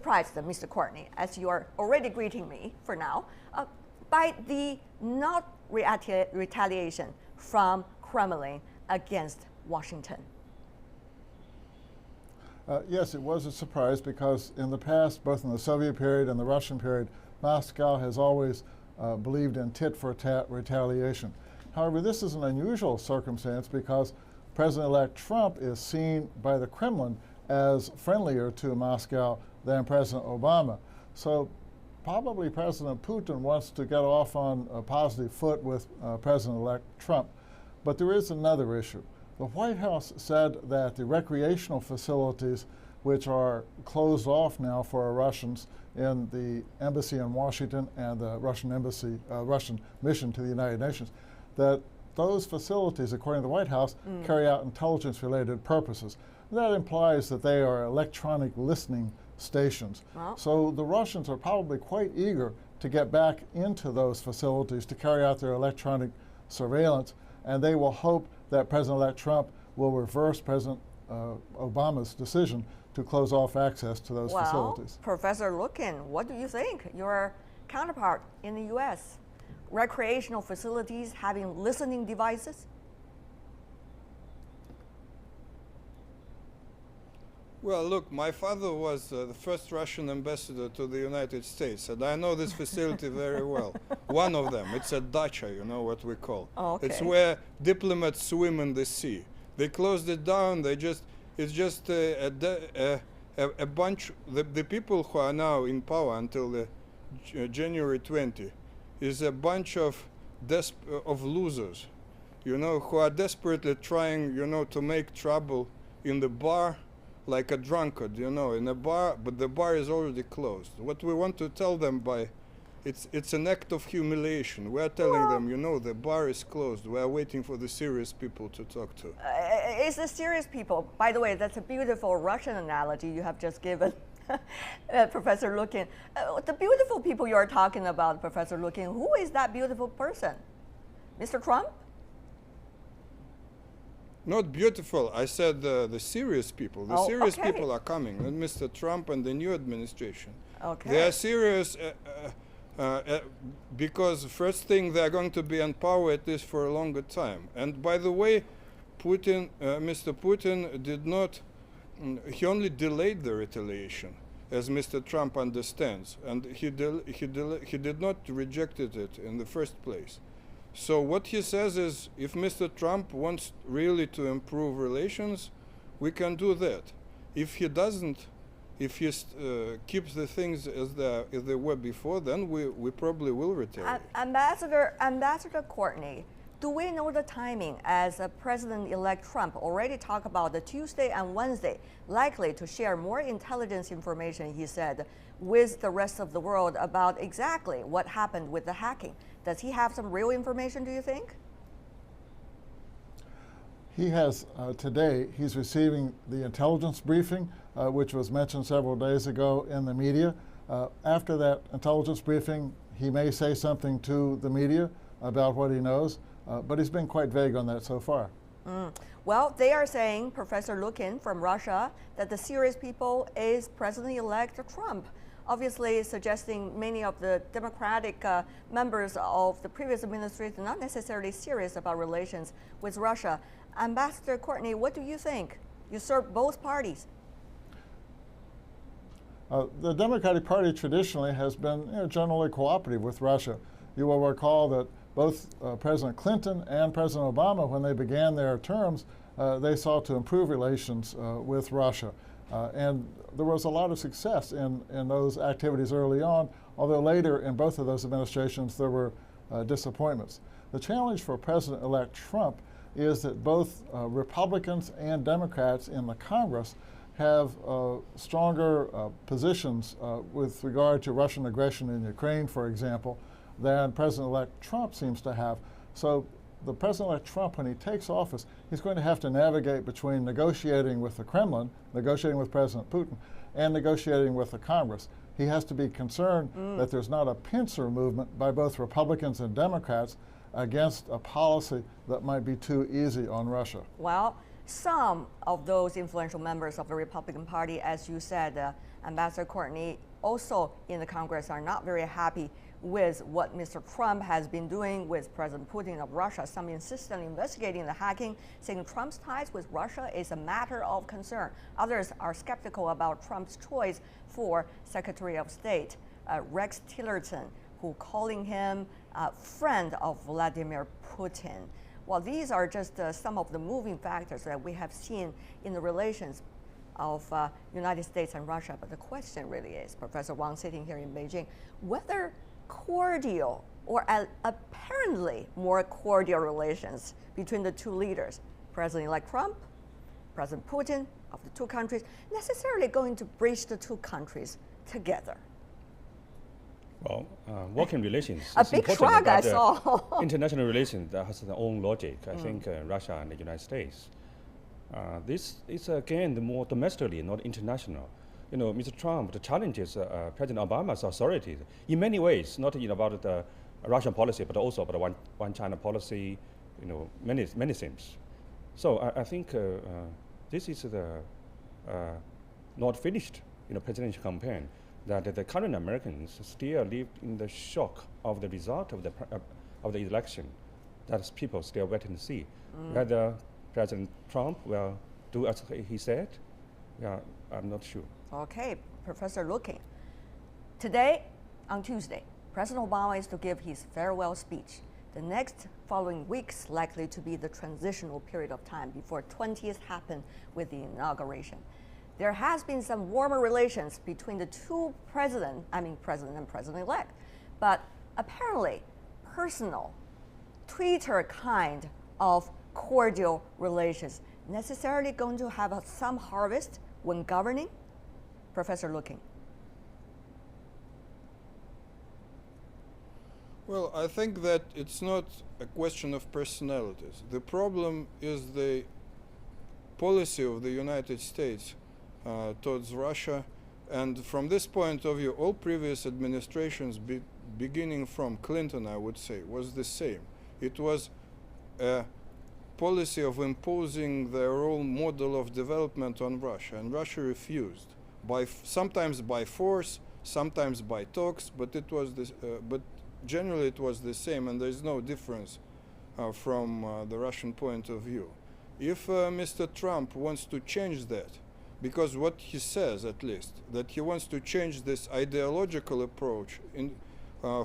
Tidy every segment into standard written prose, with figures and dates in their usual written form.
surprised, Mr. Courtney, as you are already greeting me for now, by the not retaliation from Kremlin against Washington? Yes, it was a surprise because in the past, both in the Soviet period and the Russian period, Moscow has always believed in tit-for-tat retaliation. However, this is an unusual circumstance because President-elect Trump is seen by the Kremlin as friendlier to Moscow than President Obama. So probably President Putin wants to get off on a positive foot with President-elect Trump. But there is another issue. The White House said that the recreational facilities, which are closed off now for Russians in the embassy in Washington and the Russian embassy, Russian mission to the United Nations, that those facilities, according to the White House, carry out intelligence-related purposes. That implies that they are electronic listening stations. Wow. So the Russians are probably quite eager to get back into those facilities to carry out their electronic surveillance, and they will hope that President-elect Trump will reverse President Obama's decision to close off access to those facilities. Professor Lukin, what do you think? Your counterpart in the U.S., recreational facilities having listening devices? Well, look, my father was the first Russian ambassador to the United States, and I know this facility very well. One of them, it's a dacha, you know what we call. Oh, okay. It's where diplomats swim in the sea. They closed it down. It's just a bunch. The people who are now in power until the January 20 is a bunch of losers, you know, who are desperately trying, you know, to make trouble in the bar, like a drunkard, you know, in a bar, but the bar is already closed. What we want to tell them it's an act of humiliation. We are telling them, you know, the bar is closed. We are waiting for the serious people to talk to. It's the serious people. By the way, that's a beautiful Russian analogy you have just given, Professor Lukin. The beautiful people you are talking about, Professor Lukin, who is that beautiful person? Mr. Trump? Not beautiful. I said the serious people. The serious people are coming, and Mr. Trump and the new administration. Okay. They are serious because first thing, they are going to be in power at least for a longer time. And by the way, Putin, Mr. Putin did not. He only delayed the retaliation, as Mr. Trump understands, and he did not reject it in the first place. So what he says is, if Mr. Trump wants really to improve relations, we can do that. If he doesn't, if he keeps the things as they were before, then we probably will retaliate. Ambassador Courtney, do we know the timing, as President-elect Trump already talked about the Tuesday and Wednesday, likely to share more intelligence information, he said, with the rest of the world about exactly what happened with the hacking? Does he have some real information, do you think? He has today, he's receiving the intelligence briefing, which was mentioned several days ago in the media. After that intelligence briefing, he may say something to the media about what he knows, but he's been quite vague on that so far. Well, they are saying, Professor Lukin from Russia, that the serious people is President-elect Trump, obviously suggesting many of the Democratic members of the previous administration not necessarily serious about relations with Russia. Ambassador Courtney, what do you think? You serve both parties. The Democratic Party traditionally has been generally cooperative with Russia. You will recall that both President Clinton and President Obama, when they began their terms, they sought to improve relations with Russia. And there was a lot of success in those activities early on, although later in both of those administrations there were disappointments. The challenge for President-elect Trump is that both Republicans and Democrats in the Congress have stronger positions with regard to Russian aggression in Ukraine, for example, than President-elect Trump seems to have. So the President-elect Trump, when he takes office, he's going to have to navigate between negotiating with the Kremlin, negotiating with President Putin, and negotiating with the Congress. He has to be concerned that there's not a pincer movement by both Republicans and Democrats against a policy that might be too easy on Russia. Well, some of those influential members of the Republican Party, as you said, Ambassador Courtney, also in the Congress, are not very happy with what Mr. Trump has been doing with President Putin of Russia. Some insist on investigating the hacking, saying Trump's ties with Russia is a matter of concern. Others are skeptical about Trump's choice for Secretary of State, Rex Tillerson, who calling him a friend of Vladimir Putin. Well, these are just some of the moving factors that we have seen in the relations of United States and Russia. But the question really is, Professor Wang sitting here in Beijing, whether cordial or apparently more cordial relations between the two leaders, President-elect Trump, President Putin of the two countries, necessarily going to bridge the two countries together. Well, working relations A is big important, shrug I but, saw. international relations that has their own logic. I think Russia and the United States. This is again more domestically, not international. You know, Mr. Trump challenges President Obama's authorities in many ways, not about the Russian policy, but also about the one China policy. You know, many things. So I think this is the not finished, presidential campaign. That the current Americans still live in the shock of the result of the election. That people still wait and see whether President Trump will do as he said. Yeah, I'm not sure. Okay, Professor Lukin. Today, on Tuesday, President Obama is to give his farewell speech. The next following weeks likely to be the transitional period of time before 20th happen with the inauguration. There has been some warmer relations between the two president and president-elect, but apparently personal, Twitter kind of cordial relations necessarily going to have some harvest when governing? Professor Lukin. Well, I think that it's not a question of personalities. The problem is the policy of the United States towards Russia, and from this point of view, all previous administrations, beginning from Clinton, I would say, was the same. It was a policy of imposing their own model of development on Russia, and Russia refused, sometimes by force, sometimes by talks, but it was this. But generally, it was the same, and there is no difference from the Russian point of view. If Mr. Trump wants to change that, because what he says, at least, that he wants to change this ideological approach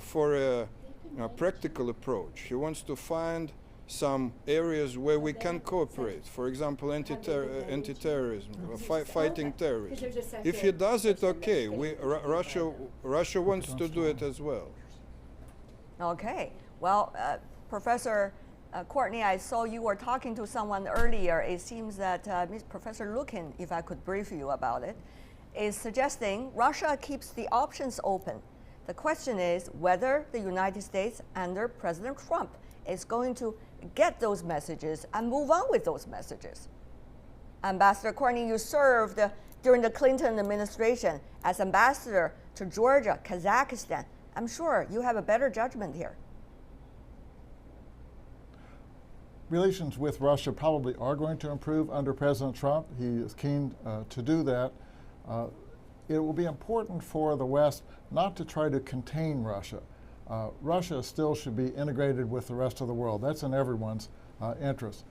for a practical approach. He wants to find some areas where we can cooperate. For example, anti-terrorism, fighting terrorism. If he does it, okay. Russia wants to do it as well. Okay. Well, Professor Courtney, I saw you were talking to someone earlier. It seems that Professor Lukin, if I could brief you about it, is suggesting Russia keeps the options open. The question is whether the United States under President Trump is going to get those messages and move on with those messages. Ambassador Courtney, you served during the Clinton administration as ambassador to Georgia, Kazakhstan. I'm sure you have a better judgment here. Relations with Russia probably are going to improve under President Trump. He is keen to do that. It will be important for the West not to try to contain Russia. Russia still should be integrated with the rest of the world. That's in everyone's interest.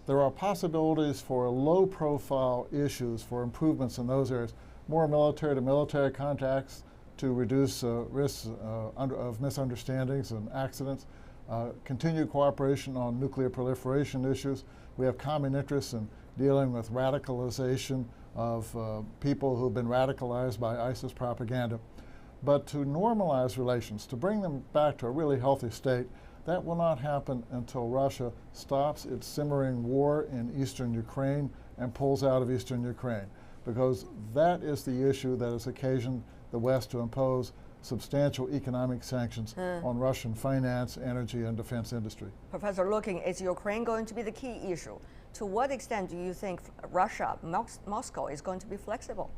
There are possibilities for low-profile issues, for improvements in those areas, more military-to-military contacts to reduce risks of misunderstandings and accidents. Continued cooperation on nuclear proliferation issues. We have common interests in dealing with radicalization of people who have been radicalized by ISIS propaganda. But to normalize relations, to bring them back to a really healthy state, that will not happen until Russia stops its simmering war in eastern Ukraine and pulls out of eastern Ukraine, because that is the issue that has occasioned the West to impose substantial economic sanctions on Russian finance, energy, and defense industry. Professor Lukin, is Ukraine going to be the key issue? To what extent do you think Russia, Moscow, is going to be flexible?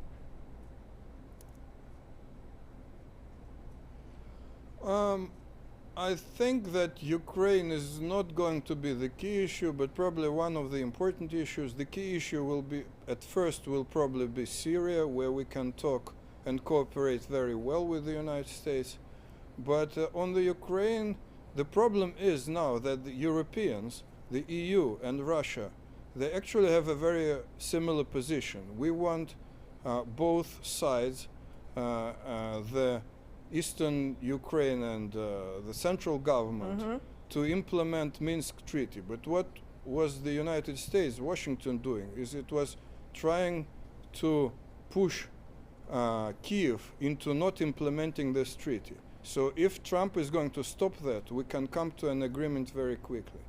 I think that Ukraine is not going to be the key issue, but probably one of the important issues. The key issue will be, at first, will probably be Syria, where we can talk and cooperate very well with the United States. But on the Ukraine, the problem is now that the Europeans, the EU and Russia, they actually have a very similar position. We want both sides, the eastern Ukraine and the central government, to implement Minsk Treaty. But what was the United States, Washington, doing is it was trying to push Kiev into not implementing this treaty. So if Trump is going to stop that, we can come to an agreement very quickly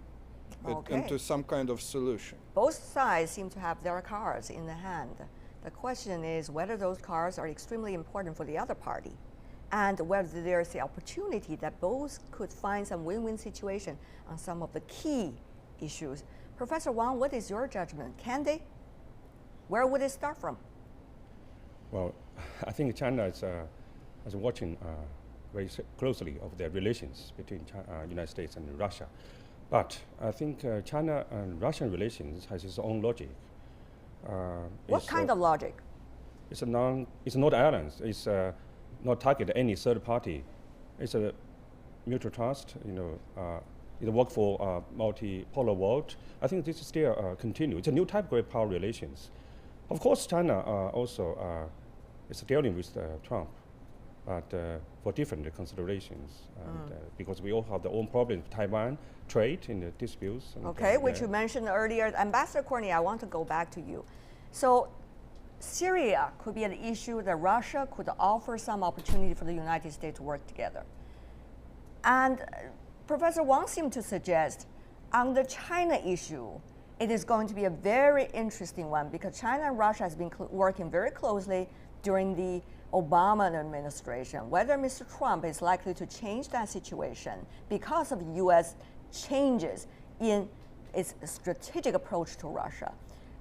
and to some kind of solution. Both sides seem to have their cards in the hand. The question is whether those cards are extremely important for the other party and whether there's the opportunity that both could find some win-win situation on some of the key issues. Professor Wang, what is your judgment? Can they? Where would it start from? Well, I think China is watching very closely of their relations between United States and Russia. But I think China and Russian relations has its own logic. What kind of logic? It's not alliance. It's not target any third party. It's a mutual trust. It work for a multipolar world. I think this is still continue. It's a new type of great power relations. Of course, China also is dealing with Trump, but for different considerations. And, because we all have their own problems, Taiwan, trade in the disputes. Okay, which you mentioned earlier. Ambassador Courtney, I want to go back to you. So Syria could be an issue that Russia could offer some opportunity for the United States to work together. And Professor Wang seemed to suggest on the China issue, it is going to be a very interesting one because China and Russia has been working very closely during the Obama administration. Whether Mr. Trump is likely to change that situation because of U.S. changes in its strategic approach to Russia.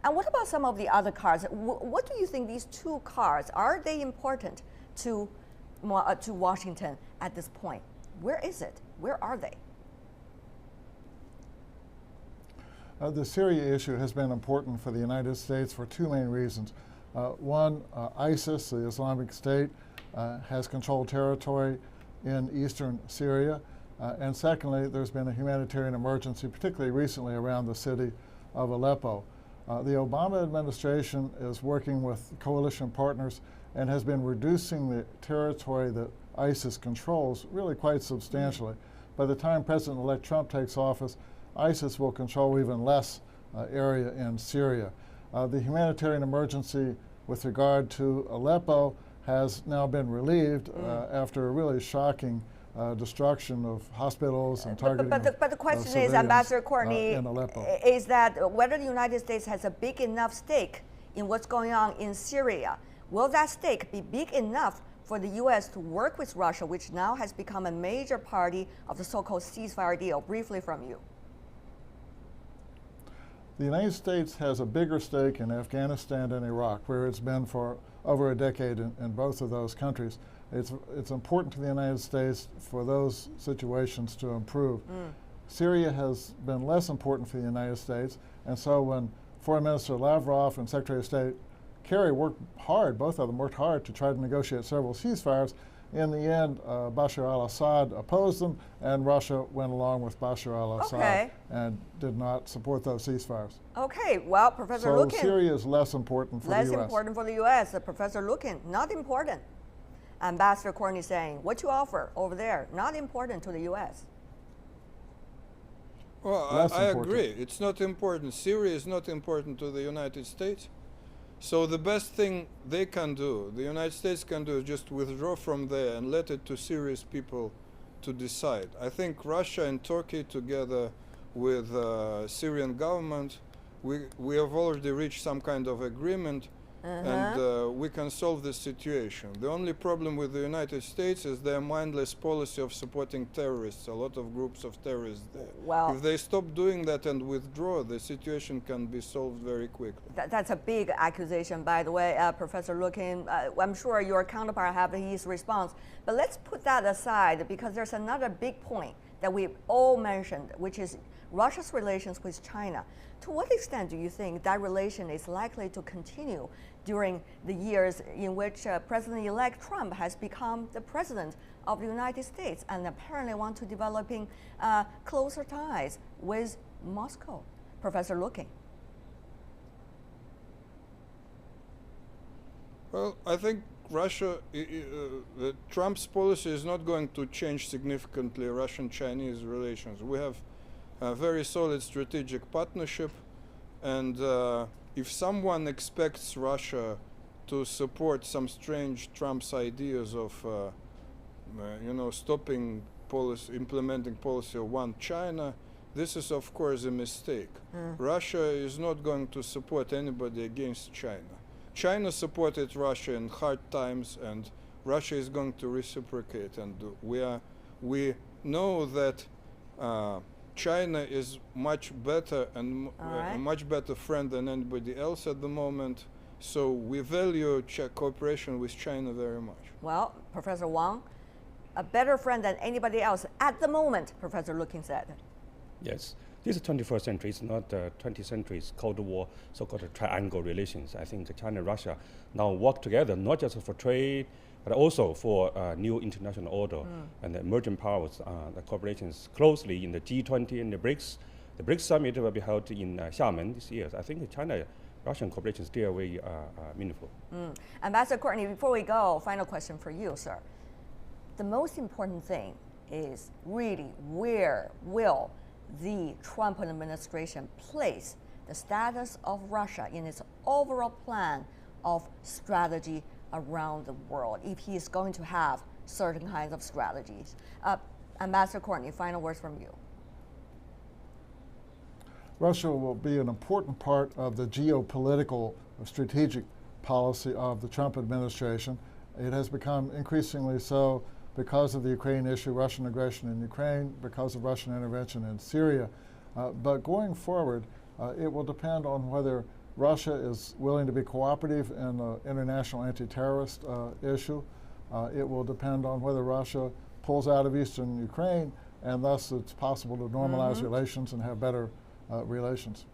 And what about some of the other cards? What do you think these two cards, are they important to Washington at this point? Where is it? Where are they? The Syria issue has been important for the United States for two main reasons. One, ISIS, the Islamic State, has controlled territory in eastern Syria. And secondly, there's been a humanitarian emergency, particularly recently around the city of Aleppo. The Obama administration is working with coalition partners and has been reducing the territory that ISIS controls really quite substantially. By the time President-elect Trump takes office, ISIS will control even less area in Syria. The humanitarian emergency with regard to Aleppo has now been relieved after a really shocking destruction of hospitals and targeting but the question is, Ambassador Courtney, is that whether the United States has a big enough stake in what's going on in Syria. Will that stake be big enough for the U.S. to work with Russia, which now has become a major party of the so-called ceasefire deal? Briefly from you. The United States has a bigger stake in Afghanistan and Iraq, where it's been for over a decade in both of those countries. It's important to the United States for those situations to improve. Syria has been less important for the United States, and so when Foreign Minister Lavrov and Secretary of State Kerry worked hard, both of them worked hard to try to negotiate several ceasefires. In the end, Bashar al-Assad opposed them, and Russia went along with Bashar al-Assad and did not support those ceasefires. Okay, well, Professor Lukin. So Syria is less important for the U.S. Less important for the U.S. Professor Lukin, not important. Ambassador Courtney saying, what you offer over there, not important to the U.S. Well, I agree. It's not important. Syria is not important to the United States. So the best thing they can do, the United States can do, is just withdraw from there and let it to Syria's people to decide. I think Russia and Turkey, together with Syrian government, we have already reached some kind of agreement, and we can solve this situation. The only problem with the United States is their mindless policy of supporting terrorists, a lot of groups of terrorists there. Well, if they stop doing that and withdraw, the situation can be solved very quickly. That's a big accusation, by the way, Professor Lukin. I'm sure your counterpart have his response. But let's put that aside because there's another big point that we've all mentioned, which is Russia's relations with China. To what extent do you think that relation is likely to continue during the years in which President-elect Trump has become the president of the United States and apparently want to developing closer ties with Moscow. Professor Lukin. Well, I think Trump's policy is not going to change significantly Russian-Chinese relations. We have a very solid strategic partnership, and if someone expects Russia to support some strange Trump's ideas of, stopping policy, implementing policy of one China, this is of course a mistake. Russia is not going to support anybody against China. China supported Russia in hard times, and Russia is going to reciprocate. And we know that China is much better and a much better friend than anybody else at the moment. So we value cooperation with China very much. Well, Professor Wang, a better friend than anybody else at the moment, Professor Lukin said. Yes. This is 21st century, it's not 20th century's Cold War, so-called triangle relations. I think China and Russia now work together, not just for trade, but also for new international order and the emerging powers. The cooperations closely in the G20 and the BRICS. The BRICS summit will be held in Xiamen this year. I think China-Russian cooperation is still very meaningful. Ambassador Courtney, before we go, final question for you, sir. The most important thing is really where will the Trump administration place the status of Russia in its overall plan of strategy around the world, if he is going to have certain kinds of strategies. Ambassador Courtney, final words from you. Russia will be an important part of the geopolitical strategic policy of the Trump administration. It has become increasingly so because of the Ukraine issue, Russian aggression in Ukraine, because of Russian intervention in Syria. But going forward, it will depend on whether Russia is willing to be cooperative in the international anti-terrorist issue. It will depend on whether Russia pulls out of eastern Ukraine, and thus it's possible to normalize relations and have better relations.